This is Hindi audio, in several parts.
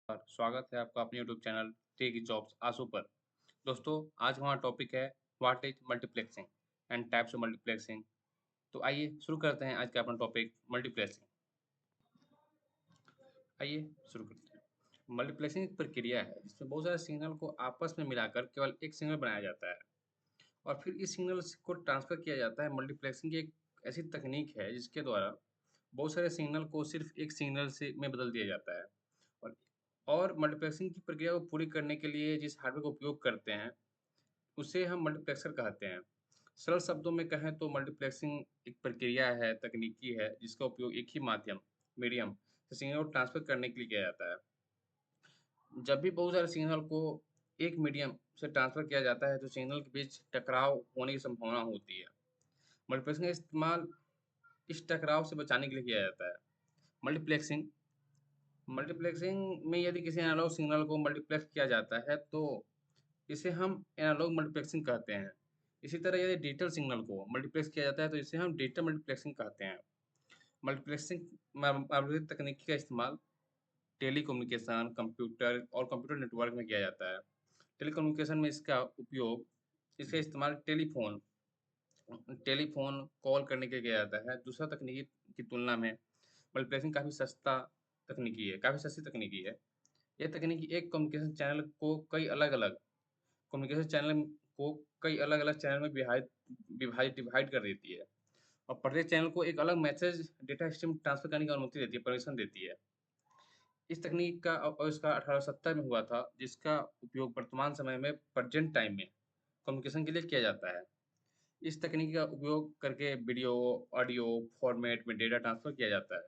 स्वागत है आपका अपने यूट्यूब चैनल टेक जॉब्स आंसू पर। दोस्तों, आज हमारा टॉपिक है what is multiplexing and types of multiplexing. तो आइए शुरू करते हैं आज का अपना टॉपिक मल्टीप्लेक्सिंग। आइए शुरू करते हैं। मल्टीप्लेक्सिंग एक प्रक्रिया है जिसमें बहुत सारे सिग्नल को आपस में मिलाकर केवल एक सिग्नल बनाया जाता है और फिर इस सिग्नल को ट्रांसफर किया जाता है। मल्टीप्लेक्सिंग की एक ऐसी तकनीक है जिसके द्वारा बहुत सारे सिग्नल को सिर्फ एक सिग्नल से में बदल दिया जाता है। और मल्टीप्लेक्सिंग की प्रक्रिया को पूरी करने के लिए जिस हार्डवेयर का उपयोग करते हैं उसे हम मल्टीप्लेक्सर कहते हैं। सरल शब्दों में कहें तो मल्टीप्लेक्सिंग एक प्रक्रिया है, तकनीकी है जिसका उपयोग एक ही मीडियम से सिग्नल को ट्रांसफर करने के लिए किया जाता है। जब भी बहुत सारे सिग्नल को एक मीडियम से ट्रांसफर किया जाता है तो सिग्नल के बीच टकराव होने की संभावना होती है। मल्टीप्लेक्सिंग का इस्तेमाल इस टकराव से बचाने के लिए किया जाता है। मल्टीप्लेक्सिंग मल्टीप्लेक्सिंग में यदि किसी एनालॉग सिग्नल को मल्टीप्लेक्स किया जाता है तो इसे हम एनालॉग मल्टीप्लेक्सिंग कहते हैं। इसी तरह यदि डिजिटल सिग्नल को मल्टीप्लेक्स किया जाता है तो इसे हम डिजिटल मल्टीप्लेक्सिंग कहते हैं। मल्टीप्लेक्सिंग तकनीकी का इस्तेमाल टेलीकम्युनिकेशन, कंप्यूटर और कंप्यूटर नेटवर्क में किया जाता है। टेलीकम्युनिकेशन में इसका इस्तेमाल टेलीफोन कॉल करने के लिए किया जाता है। दूसरा तकनीकी की तुलना में मल्टीप्लेक्सिंग काफ़ी सस्ती तकनीकी है। यह तकनीकी एक कम्युनिकेशन चैनल को कई अलग-अलग चैनल में डिवाइड कर देती है और प्रत्येक चैनल को एक अलग मैसेज डेटा स्ट्रीम ट्रांसफर करने की अनुमति देती है, परमिशन देती है। इस तकनीक का आविष्कार 1870 में हुआ था, जिसका उपयोग वर्तमान समय में प्रेजेंट टाइम में कम्युनिकेशन के लिए किया जाता है। इस तकनीक का उपयोग करके वीडियो, ऑडियो फॉर्मेट में डेटा ट्रांसफर किया जाता है।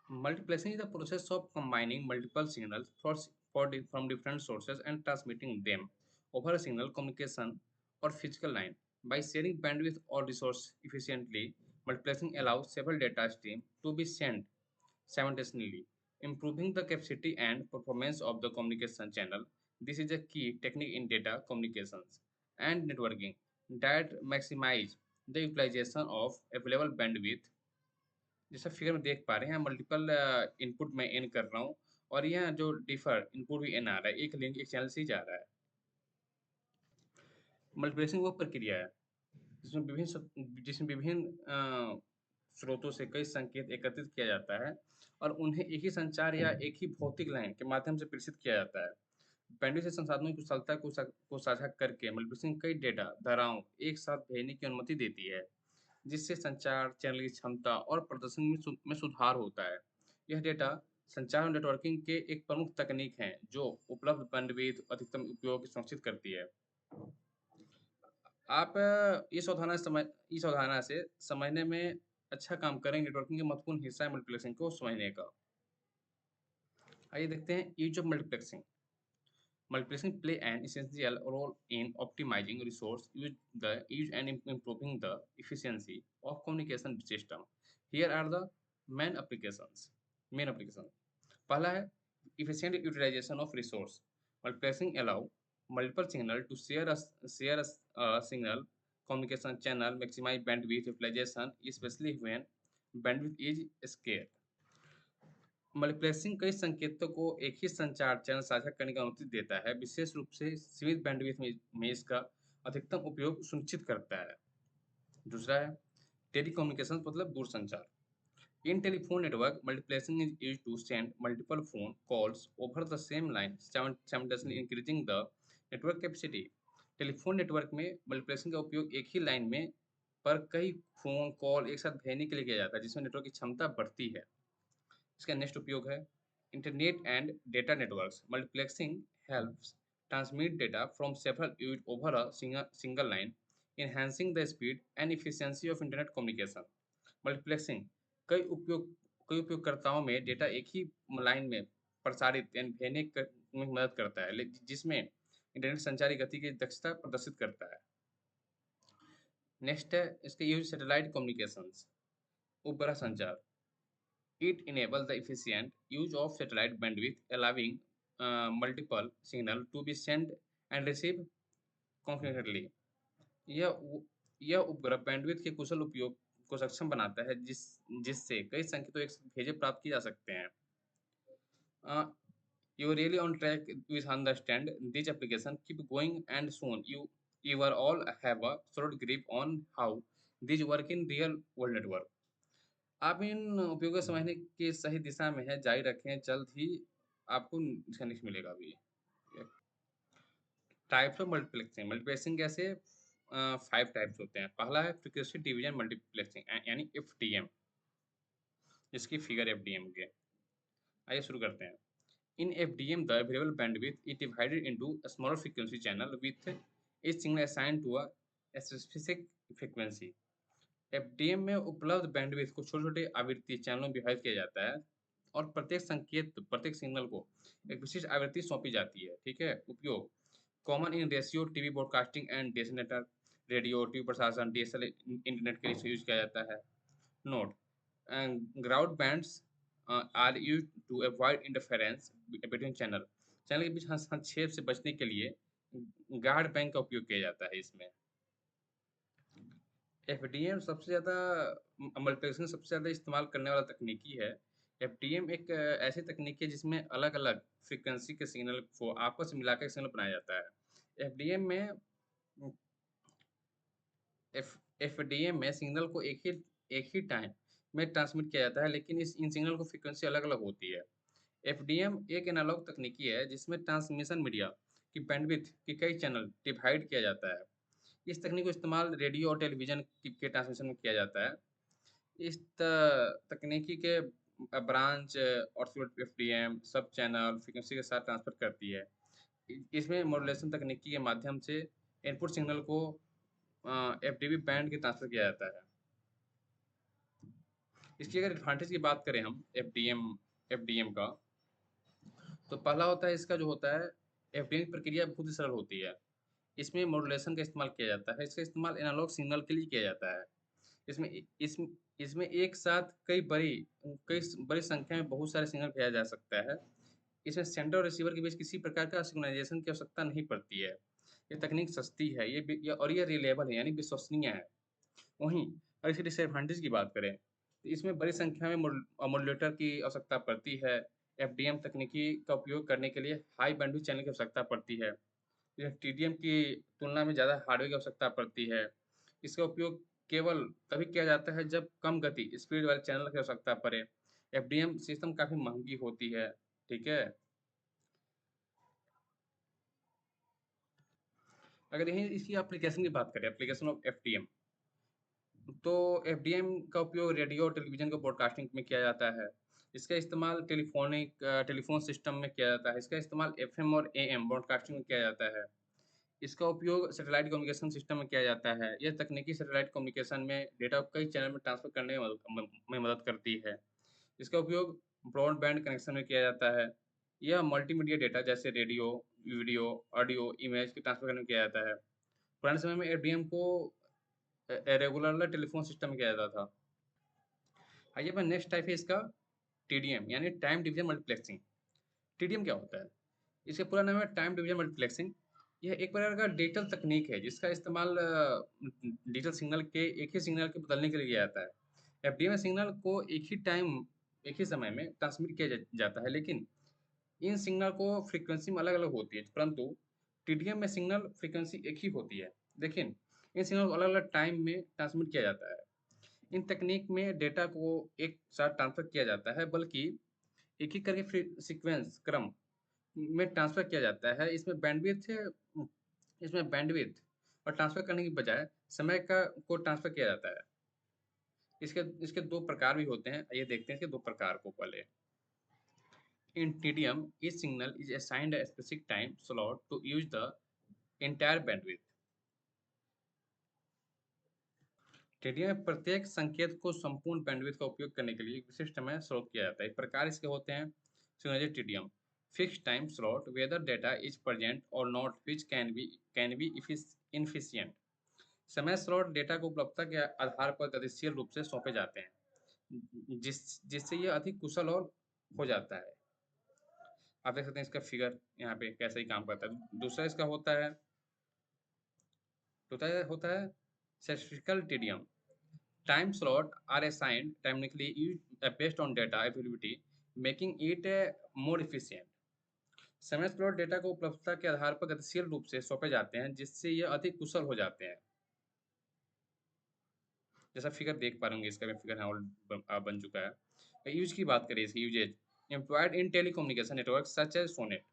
Multiplexing is the process of combining multiple signals from different sources and transmitting them over a signal communication or physical line. By sharing bandwidth or resource efficiently, multiplexing allows several data streams to be sent simultaneously, improving the capacity and performance of the communication channel. This is a key technique in data communications and networking that maximize the utilization of available bandwidth। जैसा फिगर में देख पा रहे हैं, मल्टीपल इनपुट मैं एन कर रहा हूँ और यहाँ जो डिफर इनपुट भी एन आ रहा है, एक लिंक एक चैनल से ही जा रहा है। मल्टीप्लेक्सिंग वो प्रक्रिया है जिसमें विभिन्न स्रोतों से कई संकेत एकत्रित किया जाता है और उन्हें एक ही संचार या एक ही भौतिक लाइन के माध्यम से प्रेषित किया जाता है। बैंडविड्थ से संसाधनों की कुशलता को साझा करके मल्टीप्लेक्सिंग कई डेटा धाराओं एक साथ भेजने की अनुमति देती है, जिससे संचार चैनल की क्षमता और प्रदर्शन में सुधार होता है। यह डेटा संचार और नेटवर्किंग के एक प्रमुख तकनीक है जो उपलब्ध बैंडविड्थ अधिकतम उपयोग सुनिश्चित करती है। आप इस अवधारणा से समझने में अच्छा काम करेंगे। नेटवर्किंग का महत्वपूर्ण हिस्सा है मल्टीप्लेक्सिंग को समझने का। आइए देखते हैं use of multiplexing. Multiplexing play an essential role in optimizing resource use and improving the efficiency of communication system. Here are the main applications. Main application. पहला है efficient utilization of resource. Multiplexing allow multiple signal to share a signal communication channel, maximize bandwidth utilization, especially when bandwidth is scarce. Multiplexing कई संकेतों को एक ही संचार चैनल साझा करने की अनुमति देता है, विशेष रूप से सीमित बैंडविड्थ में इसका अधिकतम उपयोग सुनिश्चित करता है। दूसरा है टेलीकम्युनिकेशन मतलब दूरसंचार। In telephone network multiplexing is used to send multiple phone calls over the same line simultaneously increasing the network capacity. Telephone network में मल्टीप्लेक्सिंग का उपयोग एक ही लाइन में पर कई फोन कॉल एक साथ भेजने के लिए किया जाता है, जिसमें नेटवर्क की क्षमता बढ़ती है। इसका नेक्स्ट उपयोग है internet and data networks. Multiplexing helps transmit data from several unit over a single line, enhancing the speed and efficiency of internet communication. Multiplexing कई उपयोगकर्ताओं में डेटा एक ही लाइन में प्रसारित यानी में मदद करता है, जिसमें इंटरनेट संचार की गति की दक्षता प्रदर्शित करता है। नेक्स्ट है इसका यूज सैटेलाइट कम्युनिकेशंस, उपग्रह संचार। It enables the efficient use of satellite bandwidth, allowing multiple signal to be sent and received concurrently. यह उपग्रह बैंडविड्थ के कुशल उपयोग को सक्षम बनाता है जिससे कई संकेतों एक साथ भेजे प्राप्त किए जा सकते हैं। You really on track with understand this application. Keep going and soon you are all have a solid grip on how these work in real world network. आप इन उपयोगों को समझने की सही दिशा में है, जारी रखें, जल्द ही आपको इसका निष्कर्ष मिलेगा भी। टाइप्स ऑफ मल्टीप्लेक्सिंग, मल्टीप्लेक्सिंग कैसे 5 टाइप्स होते हैं। पहला है फ्रीक्वेंसी डिवीजन मल्टीप्लेक्सिंग यानी एफडीएम, जिसकी फिगर एफडीएम के। आइए शुरू करते हैं। In FDM, the available bandwidth is divided into a smaller frequency channel with each signal assigned to a specific frequency. FDM में उपलब्ध बैंडविड्थ को छोटे-छोटे आवृत्ति चैनलों में विभाजित किया जाता है और प्रत्येक संकेत, प्रत्येक सिग्नल को एक विशिष्ट आवृत्ति सौंपी जाती है। ठीक है? उपयोग common in radio TV broadcasting and data radio, TV प्रसारण, डीएसएल इंटरनेट के लिए यूज किया जाता है। Note ground bands are used to avoid interference between channel. Channel के बीच हस्तक्षेप से बचने के लिए गार्ड बैंक का उपयोग किया जाता है इसमें। एफडीएम सबसे ज़्यादा मल्टीप्लेक्सिंग सबसे ज़्यादा इस्तेमाल करने वाला तकनीकी है। एफडीएम एक ऐसी तकनीक है जिसमें अलग-अलग फ्रीक्वेंसी के सिग्नल को आपस में मिलाकर सिग्नल बनाया जाता है। एफडीएम में एफडीएम में सिग्नल को एक ही टाइम में ट्रांसमिट किया जाता है, लेकिन इन सिग्नल को फ्रीक्वेंसी अलग-अलग होती है। एफडीएम एक एनालॉग तकनीकी है जिसमें ट्रांसमिशन मीडिया की बैंडविड्थ के कई चैनल डिवाइड किया जाता है। इस तकनीक को इस्तेमाल रेडियो और टेलीविजन के ट्रांसमिशन में किया जाता है। इस तकनीकी के ब्रांच ऑसिलेटर एफडीएम सब चैनल फ्रीक्वेंसी के साथ ट्रांसफर करती है। इसमें मॉड्यूलेशन तकनीकी के माध्यम से इनपुट सिग्नल को एफडीबी बैंड के ट्रांसफर किया जाता है। इसकी अगर एडवांटेज की बात करें हम एफडीएम का, तो पहला होता है इसका जो होता है एफडीएम की प्रक्रिया बहुत ही सरल होती है। इसमें मॉड्यूलेशन का इस्तेमाल किया जाता है। इसका इस्तेमाल एनालॉग सिग्नल के लिए किया जाता है। इसमें इसमें एक साथ कई बड़ी संख्या में बहुत सारे सिग्नल भेजा जा सकता है। इसमें सेंडर और रिसीवर के बीच किसी प्रकार का सिंक्रोनाइजेशन की आवश्यकता नहीं पड़ती है। ये तकनीक सस्ती है, ये रिलायबल है यानी विश्वसनीय है। वहीं अगर इसके डिसएडवांटेज की बात करें, तो इसमें बड़ी संख्या में मॉड्यूलेटर की आवश्यकता पड़ती है। एफडीएम तकनीकी का उपयोग करने के लिए हाई बैंडविड्थ चैनल की आवश्यकता पड़ती है। यह टीडीएम की तुलना में ज़्यादा हार्डवेयर की आवश्यकता पड़ती है। इसका उपयोग केवल तभी किया जाता है जब कम गति स्पीड वाले चैनल की आवश्यकता पड़े। एफडीएम सिस्टम काफ़ी महंगी होती है। ठीक है? अगर यहीं इसकी एप्लीकेशन की बात करें, एप्लीकेशन ऑफ एफडीएम, तो एफडीएम का उपयोग रेडियो और टेलीविजन को ब्रॉडकास्टिंग में किया जाता है। इसका इस्तेमाल टेलीफोन सिस्टम में किया जाता है। इसका इस्तेमाल एफएम और एएम ब्रॉडकास्टिंग में किया जाता है। इसका उपयोग सैटेलाइट कम्युनिकेशन सिस्टम में किया जाता है। यह तकनीकी सैटेलाइट कम्युनिकेशन में डेटा को कई चैनल में ट्रांसफर करने में मदद करती है। इसका उपयोग ब्रॉडबैंड कनेक्शन में किया जाता है। यह मल्टीमीडिया डेटा जैसे रेडियो, वीडियो, ऑडियो, इमेज के ट्रांसफर करने में किया जाता है। पुराने समय में एफडीएम को रेगुलर टेलीफोन सिस्टम में किया जाता था। आइए अब नेक्स्ट टाइप है इसका टीडीएम यानी टाइम डिवीजन मल्टीप्लेक्सिंग। टीडीएम क्या होता है? इसका पूरा नाम है टाइम डिवीजन मल्टीप्लेक्सिंग। यह एक प्रकार का डिजिटल तकनीक है जिसका इस्तेमाल डिजिटल सिग्नल के एक ही सिग्नल के बदलने के लिए किया जाता है। एफडीएम सिग्नल को एक ही समय में ट्रांसमिट किया जाता है, लेकिन इन सिग्नल को फ्रीक्वेंसी में अलग-अलग होती है, परंतु टीडीएम में सिग्नल फ्रीक्वेंसी एक ही होती है। लेकिन इन सिग्नल को अलग-अलग टाइम में ट्रांसमिट किया जाता है। इन तकनीक में डेटा को एक साथ ट्रांसफर किया जाता है, बल्कि एक ही करके सीक्वेंस क्रम में ट्रांसफर किया जाता है। इसमें बैंडविड्थ और ट्रांसफर करने की बजाय समय का को ट्रांसफर किया जाता है। इसके इसके 2 प्रकार भी होते हैं। आइए देखते हैं इसके 2 प्रकार को पहले। In TDM, each signal is assigned a specific time slot to use the entire bandwidth. TDM में प्रत्येक संकेत को संपूर्ण बैंडविड्थ का उपयोग करने के लिए एक विशिष्ट समय स्लॉट किया जाता है। इस प्रकार इसके होते हैं signature TDM, fix time slot whether data is present और not which can be inefficient. समय स्लॉट डेटा को उपलब्धता के आधार पर गतिशील रूप से सौंपे जाते हैं, जिससे यह अधिक कुशल और हो जाता है। आप देख सकते हैं इसका फिगर यहाँ पे कैसे ही काम करता है। दूसरा इसका होता है सर्फिकल TDM. Time slot are assigned dynamically based on data availability, making it more efficient. समय स्लॉट डेटा को उपलब्धता के आधार पर गतिशील रूप से सौंपे जाते हैं, जिससे ये अधिक कुशल हो जाते हैं। जैसा फिगर देख पा रहे होंगे, इसका भी फिगर यहाँ बन चुका है। यूज की बात करें, इसकी usage employed in telecommunication network such as SONET.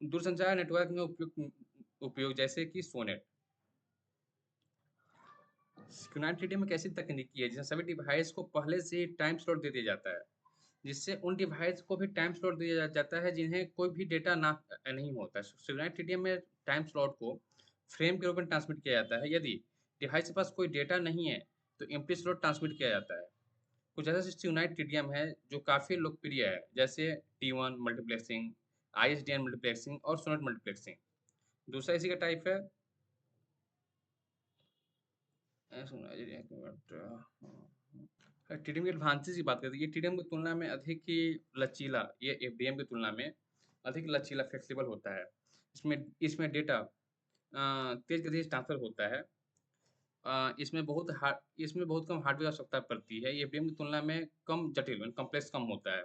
दूरसंचार नेटवर्क में उपयोग उपयोग जैसे कि सोनेट। सिक्योरिटी टीम एक ऐसी तकनीकी है जिसमें सभी डिवाइस को पहले से ही टाइम स्लॉट दे दिया जाता है, जिससे उन डिवाइस को भी टाइम स्लॉट दिया जाता है जिन्हें कोई भी डेटा ना नहीं होता। सिक्योरिटी टीम में टाइम स्लॉट को फ्रेम के रूप में ट्रांसमिट किया जाता है। यदि डिवाइस के पास कोई डेटा नहीं है तो एम्प्टी स्लॉट ट्रांसमिट किया जाता है। कुछ ऐसा सिक्योरिटी टीडीएम है जो काफ़ी लोकप्रिय है, जैसे T1 मल्टीप्लेक्सिंग, ISDN मल्टीप्लेक्सिंग और सोनेट मल्टीप्लेक्सिंग। दूसरा इसी का टाइप है टीडीएम की एडवांटेज की बात करते हैं। ये टीडीएम की तुलना में अधिक ही लचीला, ये एफडीएम की तुलना में अधिक लचीला फ्लेक्सिबल होता है। इसमें इसमें डेटा तेज गति से ट्रांसफर होता है। इसमें बहुत कम हार्डवेयर आवश्यकता पड़ती है। ये एफडीएम की तुलना में कम जटिल कॉम्प्लेक्स कम होता है।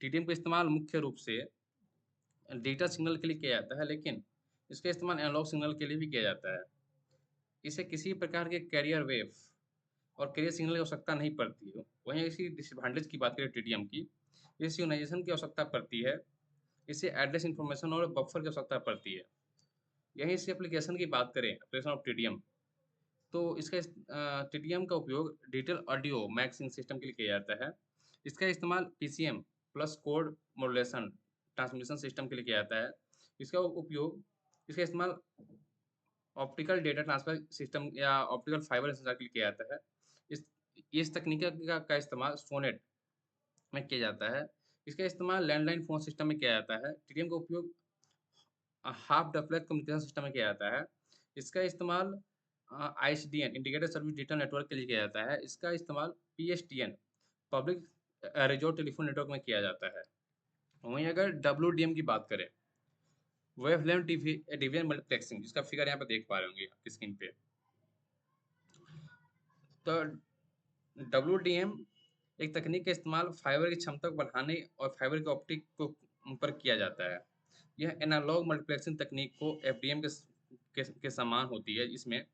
टीडीएम का इस्तेमाल मुख्य रूप से डेटा सिग्नल के लिए किया जाता है, लेकिन इसका इस्तेमाल एनालॉग सिग्नल के लिए भी किया जाता है। इसे किसी प्रकार के कैरियर वेव और कैरियर सिग्नल की आवश्यकता नहीं पड़ती है। वहीं इसकी डिसएडवांटेज की बात करें टीडीएम की, इसे सिंक्रोनाइजेशन की आवश्यकता पड़ती है। इसे एड्रेस इन्फॉर्मेशन और बफर की आवश्यकता पड़ती है। यहीं इसकी एप्लीकेशन की बात करें, एप्लीकेशन ऑफ टीडीएम, तो इसका टीडीएम का उपयोग डिजिटल ऑडियो मैक्सिंग सिस्टम के लिए किया जाता है। इसका इस्तेमाल PCM plus code modulation transmission system के लिए किया जाता है। इसका उपयोग इसका इस्तेमाल ऑप्टिकल डेटा ट्रांसफर सिस्टम या ऑप्टिकल फाइबर संचार के लिए किया जाता है। इस इस तकनीक का इस्तेमाल सोनेट में किया जाता है। इसका इस्तेमाल लैंडलाइन फ़ोन सिस्टम में किया जाता है। टीडीएम का उपयोग हाफ डबलेट कम्युनिकेशन सिस्टम में किया जाता है। इसका इस्तेमाल ISDN integrated service digital network के लिए किया जाता है। इसका इस्तेमाल PSTN public resort telephone network में किया जाता है। वहीं अगर डब्ल्यूडीएम की बात करें, वेवलेंथ डिवीजन मल्टीप्लेक्सिंग, जिसका फिगर यहाँ पे देख पा रहे होंगे आपकी स्क्रीन पे। तो डब्ल्यूडीएम एक तकनीक का इस्तेमाल फाइबर की क्षमता को बढ़ाने और फाइबर की ऑप्टिक को पर किया जाता है। यह एनालॉग मल्टीप्लेक्सिंग तकनीक को एफडीएम के समान होती है। इसमें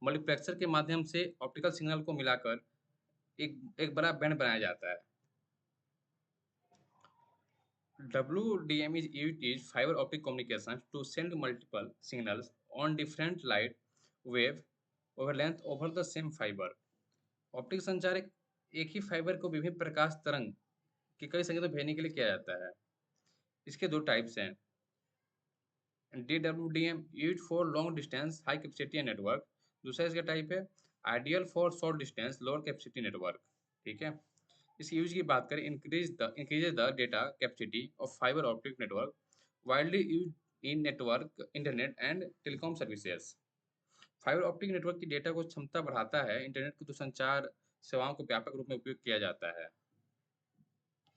मल्टीप्लेक्सर के माध्यम से ऑप्टिकल सिग्नल को मिलाकर एक बड़ा बैंड बनाया जाता है। WDM is used is fiber optic communications to send multiple signals on different light wave wavelength over the same fiber। Optic संचार एक ही फाइबर को विभिन्न प्रकाश तरंग के कई संकेतों भेजने के लिए किया जाता है। इसके दो टाइप्स हैं, DWDM used for long distance high capacity network. दूसरा इसका टाइप है ideal for short distance lower capacity network. ठीक है, इसकी यूज की बात करें, increase the data capacity of fibre optic network widely use in network internet and telecom services. Fibre optic network की डेटा को क्षमता बढ़ाता है। इंटरनेट की दूरसंचार सेवाओं को व्यापक रूप में उपयोग किया जाता है।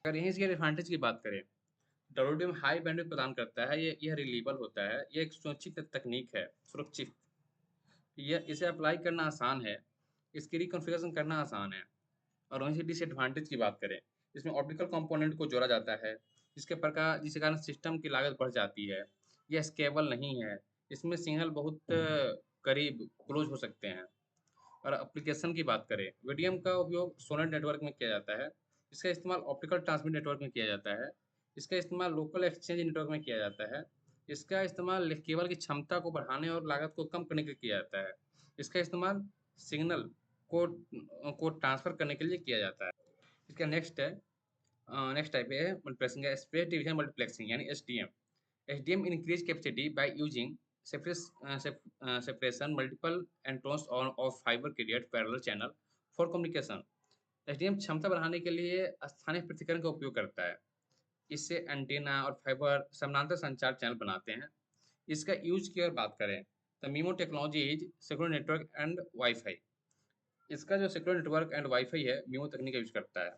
अगर यहीं इसके एडवांटेज की बात करें, डब्ल्यूडीएम हाई बैंडविड्थ प्रदान करता है। यह रिलीबल होता है। यह एक सुरक्षित तकनीक है, सुरक्षित। यह इसे अप्लाई करना आसान है। इसकी रिकॉन्फ़िगरेशन करना आसान है। और वहीं से डिसएडवांटेज की बात करें, इसमें ऑप्टिकल कंपोनेंट को जोड़ा जाता है, जिसके कारण सिस्टम की लागत बढ़ जाती है। यह स्केलेबल नहीं है। इसमें सिग्नल बहुत करीब क्लोज हो सकते हैं। और एप्लीकेशन की बात करें, वीडीएम का उपयोग सोनेट नेटवर्क में किया जाता है। इसका इस्तेमाल ऑप्टिकल ट्रांसमिट नेटवर्क में किया जाता है। इसका इस्तेमाल लोकल एक्सचेंज नेटवर्क में किया जाता है। इसका इस्तेमाल केबल की क्षमता को बढ़ाने और लागत को कम करने के लिए किया जाता है। इसका इस्तेमाल सिग्नल को को ट्रांसफर करने के लिए किया जाता है। इसका नेक्स्ट टाइप है मल्टीप्लेक्सिंग का स्पेस डिवीजन मल्टीप्लेक्सिंग यानी SDM. SDM increase capacity by using separation multiple antennas of fiber create parallel channel for communication। SDM क्षमता बढ़ाने के लिए स्थानीय पृथक्करण का उपयोग करता है। इससे एंटीना और फाइबर समानांतर संचार चैनल बनाते हैं। इसका यूज की अगर बात करें, तो memo technology is secure network and wifi. इसका जो सिक्योर नेटवर्क एंड वाईफाई है, मीमो तकनीक का यूज करता है।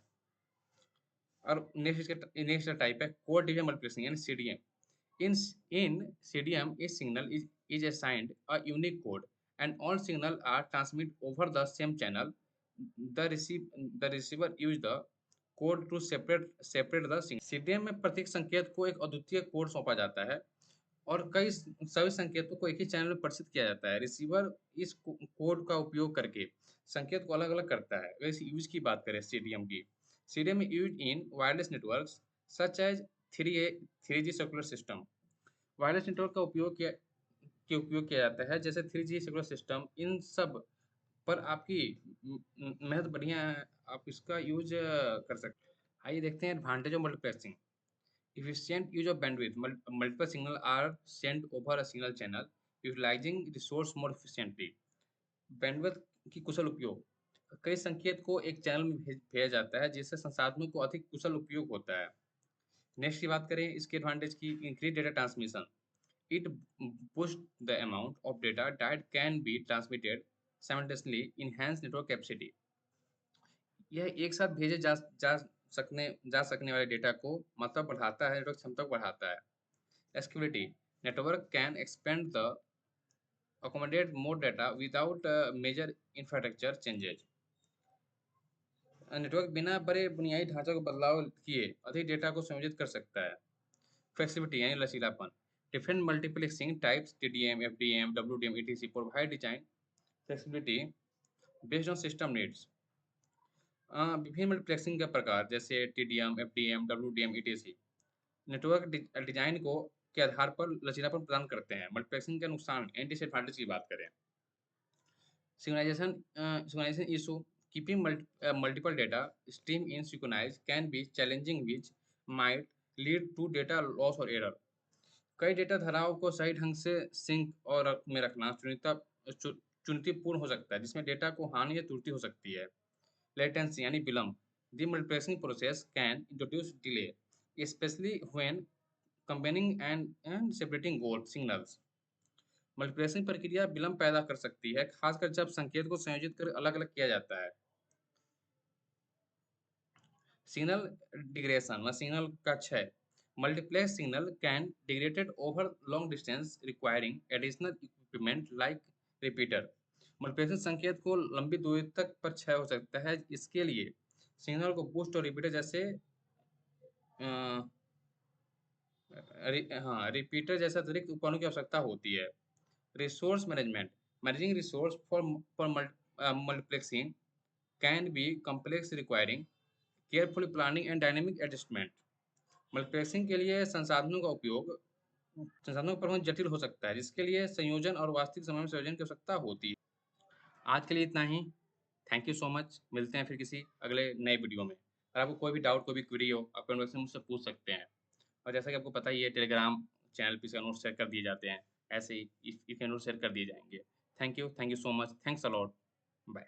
और नेक्स्ट टाइप है कोड डिवीजन मल्टीप्लेक्सिंग यानी CDM. In CDM, each signal is assigned a unique code, and all signals are transmitted over the same channel. The receiver use the code to separate the signal. CDM में प्रत्येक संकेत को एक अद्वितीय कोड सौंपा जाता है और कई सभी संकेतों को एक ही चैनल में प्रेषित किया जाता है। रिसीवर इस कोड का उपयोग करके संकेत को अलग अलग करता है। अगर इस यूज की बात करें सीडीएम की, CDM use in wireless networks such as 3G circular system. Wireless network का उपयोग किया जाता है, जैसे 3G सर्कुलर सिस्टम। इन सब पर आपकी मेहनत बढ़िया है, आप इसका यूज कर सकते हैं। आइए देखते हैं advantage of multiplexing. Efficient use of bandwidth. Multiple signals are sent over a single channel, utilizing resource more efficiently. Bandwidth की कुशल उपयोग। कई संकेत को एक चैनल में भेजा जाता है, जिससे संसाधनों को अधिक कुशल उपयोग होता है। नेक्स्ट की बात करें इसके एडवांटेज की, increase data transmission. It boosts the amount of data that can be transmitted simultaneously, enhance network capacity। यह एक साथ भेजे जा सकने वाले डेटा को मतलब बढ़ाता है, नेटवर्क क्षमता को बढ़ाता है। Scalability, network can expand the accommodate more data without major infrastructure changes। Network बिना बड़े बुनियादी ढांचे को बदलाव किए अधिक डेटा को संयोजित कर सकता है। फ्लेक्सिबिलिटी यानी लचीलापन, different multiplexing types TDM, FDM, WDM, ETC provide design flexibility based on system needs. विभिन्न मल्टीप्लेक्सिंग के प्रकार जैसे TDM, FDM, WDM, ETC network design को के आधार पर लचीलापन प्रदान करते हैं। मल्टीप्लेक्सिंग के नुकसान एंड डिसएडवांटेज की बात करें, synchronization issue, keeping multiple data stream in synchronized can be challenging, which might lead to data loss or error। कई डेटा धाराओं को सही ढंग से सिंक और में रखना चुनौतीपूर्ण हो सकता है, जिसमें डेटा को हानि या त्रुटि हो सकती है। लेटेंसी यानी विलंब, the multiplexing process can introduce delay, especially when combining and separating goal signals। Multiplexing प्रक्रिया विलंब पैदा कर सकती है, खासकर जब संकेत को संयोजित कर अलग-अलग किया जाता है। सिग्नल डिग्रेशन व सिग्नल का क्षय, multiplex signal can degraded over long distance requiring additional equipment like repeater. Multiplexing संकेत को लंबी दूरी तक पर क्षय हो सकता है, इसके लिए सिग्नल को बूस्ट और रिपीटर जैसे रिपीटर जैसे अतिरिक्त उपकरणों की आवश्यकता होती है। Resource management, managing resource for multiplexing can be complex requiring careful planning and dynamic adjustment. Multiplexing के लिए संसाधनों का प्रबंधन जटिल हो सकता है, जिसके लिए संयोजन और वास्तविक समय में संयोजन की आवश्यकता होती है। आज के लिए इतना ही। Thank you so much. मिलते हैं फिर किसी अगले नए वीडियो में। अगर आपको कोई भी डाउट, कोई भी क्वेरी हो, आप कमेंट बॉक्स में मुझसे पूछ सकते हैं। और जैसा कि आपको पता ही है, टेलीग्राम चैनल पे इसका नोट शेयर कर दिए जाते हैं। ऐसे ही इसके नोट शेयर कर दिए जाएंगे। Thank you so much. Thanks a lot. Bye.